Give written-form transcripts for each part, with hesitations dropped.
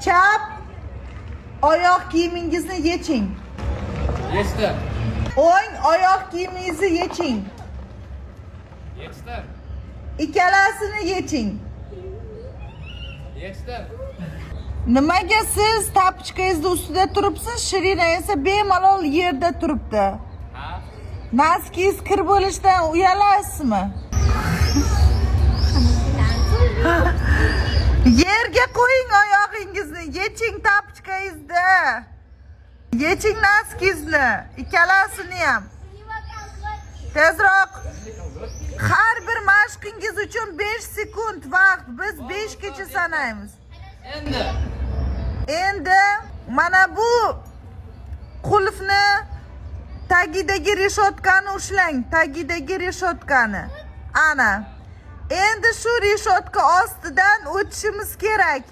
Chap oyoq kiyimingizni yeching. Yechdim. O'ng oyoq kiyimingizni yeching. Yechdim. Ikkalasini yeching. Yechdim. Nimaga siz tapochkangizni ustida turibsiz, Shirina esa bemalol yerda turibdi? Ha? Noskingiz kir bo'lishdan uyalasizmi? Yerga qo'ying oyog'ingizni, yeching tapochkangizni. Yeching noskingizni, ikkalasini ham. Tezroq. Har bir mashqingiz uchun 5 sekund vaqt. Biz 5 gacha sanaymiz. Endi mana bu qulfni tagidagi reshotkani ushlang, tagidagi reshotkani. Ana. Endi shu reshotka ostidan o'tishimiz kerak.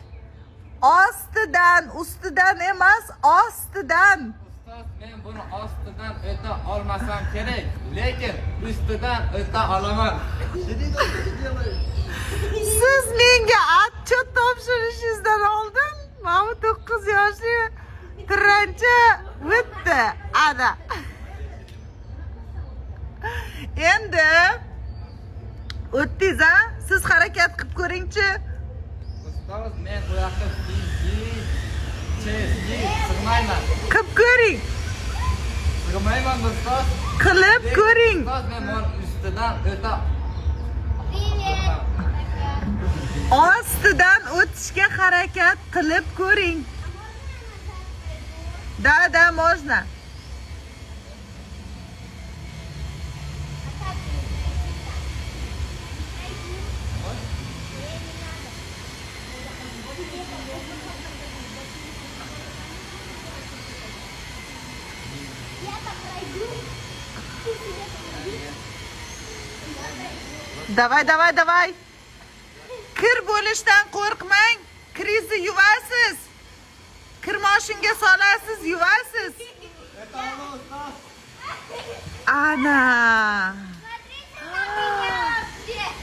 Ostidan, ustidan emas, ostidan. Ustoz, men buni ostidan o'ta olmasam kerak, lekin ustidan o'ta olaman. Siz menga atchot topshirishingizdan oldin mana 9 yoshli tiranchi o'tdi. Ana. Endi o'tdingiz, a? Siz harakat qilib ko'ring-chi. Ustoz, men bu yoqqa sig'mayman. Qilib ko'ring. Sig'mayman ustoz. Qilib ko'ring. Ustoz, men buni ustidan o'ta Ostidan o'tishga harakat qilib ko'ring. Da, можно. Давай. Kir bo'lishdan qo'rqmang. Krizni yuvasiz. Kir moshinga solasiz, yuvasiz.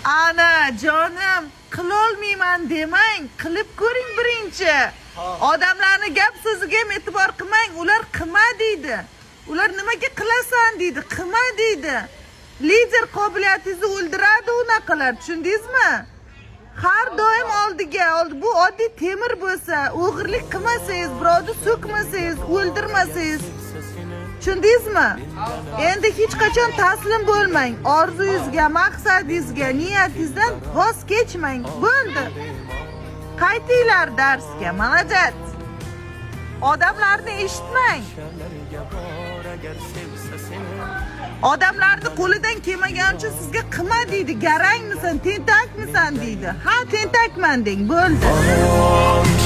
Ana jonim, qilolmayman demang, qilib ko'ring birinchi. Odamlarning gap so'ziga e'tibor qilmang, ular qilma deydi. Ular nimaga qilasan deydi, qilma deydi. Lider qobiliyatingizni o'ldiradi unaqalar, tushundingizmi? Har doim oldiga, bu oddiy temir bo'lsa, o'g'irlik qilmasangiz, birovni so'kmasangiz, o'ldirmasangiz. Tushundingizmi? Endi hech qachon taslim bo'lmang. Orzuyingizga, maqsadingizga, niyatingizdan voz kechmang. Bo'ldi. Qaytinglar darsga, maladat. Odamlarni eshitmang. Odamlarni qo'lidan kelmagan uchun sizga qilma deydi, garangmisan, tentakmisan deydi. Ha, tentakman deng, bo'ldi.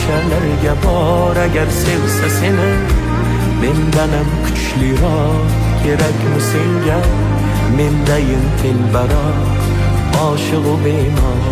Sharlarga bor agar sevsa seni, mendan ham kuchliroq kerakmi senga? Mendayin telbaroq, oshiq u bemor.